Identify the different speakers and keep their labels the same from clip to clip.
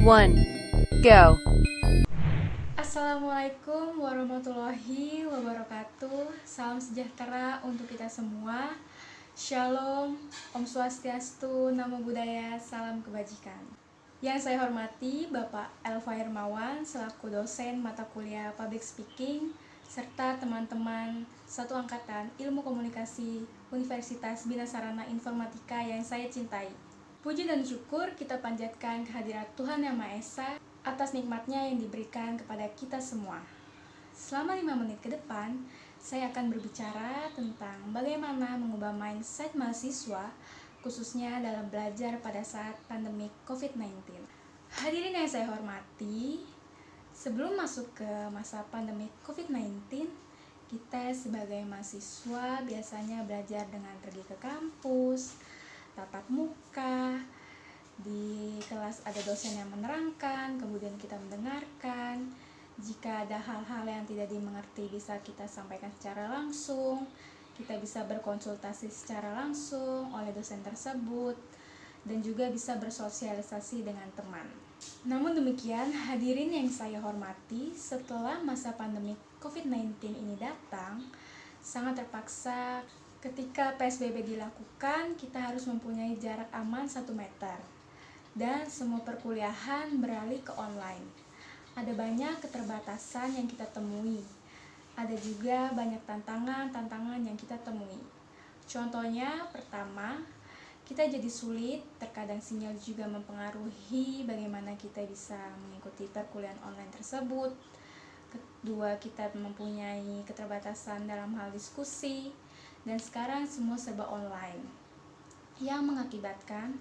Speaker 1: 1, go.
Speaker 2: Assalamualaikum warahmatullahi wabarakatuh. Salam sejahtera untuk kita semua. Shalom, Om Swastiastu, Namo Buddhaya, salam kebajikan. Yang saya hormati Bapak Elva Hermawan selaku dosen mata kuliah Public Speaking serta teman-teman satu angkatan Ilmu Komunikasi Universitas Bina Sarana Informatika yang saya cintai. Puji dan syukur kita panjatkan kehadirat Tuhan Yang Maha Esa atas nikmatnya yang diberikan kepada kita semua. Selama 5 menit ke depan, saya akan berbicara tentang bagaimana mengubah mindset mahasiswa, khususnya dalam belajar pada saat pandemi COVID-19. Hadirin yang saya hormati, sebelum masuk ke masa pandemi COVID-19, kita sebagai mahasiswa biasanya belajar dengan pergi ke kampus, tatap muka, di kelas ada dosen yang menerangkan, kemudian kita mendengarkan. Jika ada hal-hal yang tidak dimengerti bisa kita sampaikan secara langsung, kita bisa berkonsultasi secara langsung oleh dosen tersebut, dan juga bisa bersosialisasi dengan teman. Namun demikian, hadirin yang saya hormati, setelah masa pandemi COVID-19 ini datang, sangat terpaksa ketika PSBB dilakukan, kita harus mempunyai jarak aman 1 meter. Dan semua perkuliahan beralih ke online. Ada banyak keterbatasan yang kita temui. Ada juga banyak tantangan yang kita temui. Contohnya, pertama, kita jadi sulit, terkadang sinyal juga mempengaruhi bagaimana kita bisa mengikuti perkuliahan online tersebut. Kedua, kita mempunyai keterbatasan dalam hal diskusi, dan sekarang semua serba online, yang mengakibatkan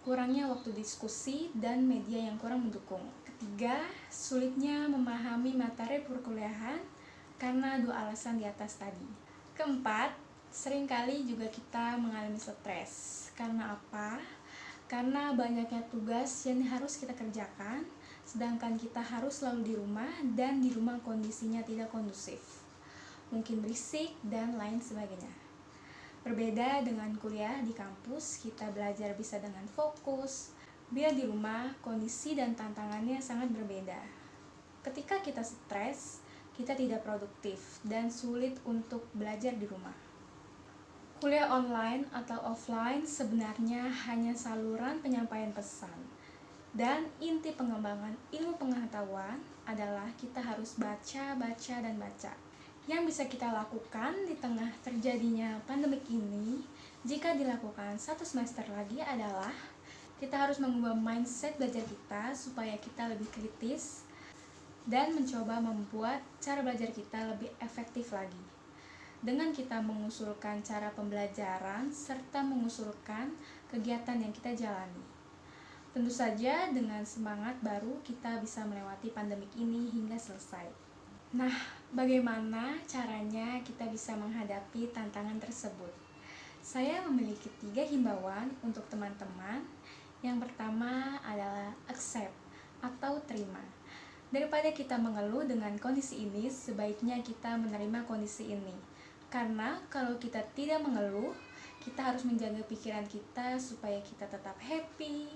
Speaker 2: kurangnya waktu diskusi dan media yang kurang mendukung. Ketiga, sulitnya memahami materi perkuliahan karena 2 alasan di atas tadi. Keempat, seringkali juga kita mengalami stres. Karena apa? Karena banyaknya tugas yang harus kita kerjakan, sedangkan kita harus selalu di rumah dan di rumah kondisinya tidak kondusif. Mungkin berisik dan lain sebagainya. Berbeda dengan kuliah di kampus, kita belajar bisa dengan fokus. Bila di rumah, kondisi dan tantangannya sangat berbeda. Ketika kita stres, kita tidak produktif dan sulit untuk belajar di rumah. Kuliah online atau offline sebenarnya hanya saluran penyampaian pesan. Dan inti pengembangan ilmu pengetahuan adalah kita harus baca, dan baca. Yang bisa kita lakukan di tengah terjadinya pandemik ini, jika dilakukan 1 semester lagi adalah kita harus mengubah mindset belajar kita supaya kita lebih kritis dan mencoba membuat cara belajar kita lebih efektif lagi. Dengan kita mengusulkan cara pembelajaran serta mengusulkan kegiatan yang kita jalani. Tentu saja dengan semangat baru kita bisa melewati pandemik ini hingga selesai. Nah, bagaimana caranya kita bisa menghadapi tantangan tersebut? Saya memiliki 3 himbauan untuk teman-teman. Yang pertama adalah accept atau terima. Daripada kita mengeluh dengan kondisi ini, sebaiknya kita menerima kondisi ini. Karena kalau kita tidak mengeluh, kita harus menjaga pikiran kita supaya kita tetap happy,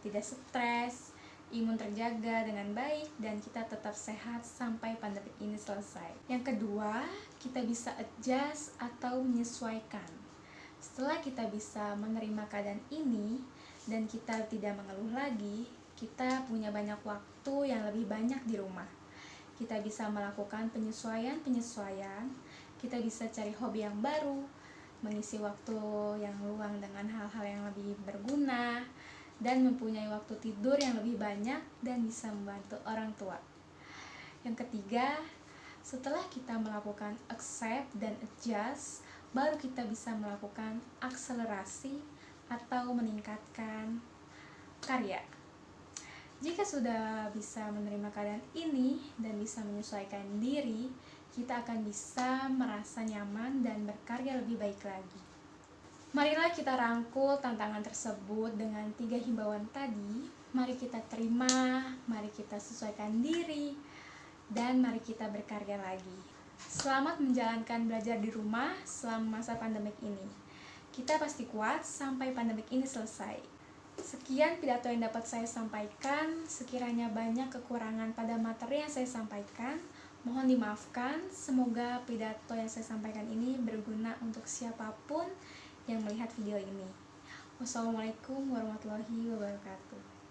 Speaker 2: tidak stres, imun terjaga dengan baik, dan kita tetap sehat sampai pandemi ini selesai. Yang kedua, kita bisa adjust atau menyesuaikan. Setelah kita bisa menerima keadaan ini dan kita tidak mengeluh lagi, kita punya banyak waktu yang lebih banyak di rumah. Kita bisa melakukan penyesuaian, kita bisa cari hobi yang baru, mengisi waktu yang luang dengan hal-hal yang lebih berguna, dan mempunyai waktu tidur yang lebih banyak dan bisa membantu orang tua. Yang ketiga, setelah kita melakukan accept dan adjust, baru kita bisa melakukan akselerasi atau meningkatkan karya. Jika sudah bisa menerima keadaan ini dan bisa menyesuaikan diri, kita akan bisa merasa nyaman dan berkarya lebih baik lagi. Marilah kita rangkul tantangan tersebut dengan 3 himbauan tadi. Mari kita terima, mari kita sesuaikan diri, dan mari kita berkarya lagi. Selamat menjalankan belajar di rumah selama masa pandemik ini. Kita pasti kuat sampai pandemik ini selesai. Sekian pidato yang dapat saya sampaikan. Sekiranya banyak kekurangan pada materi yang saya sampaikan, mohon dimaafkan. Semoga pidato yang saya sampaikan ini berguna untuk siapapun yang melihat video ini. Wassalamualaikum warahmatullahi wabarakatuh.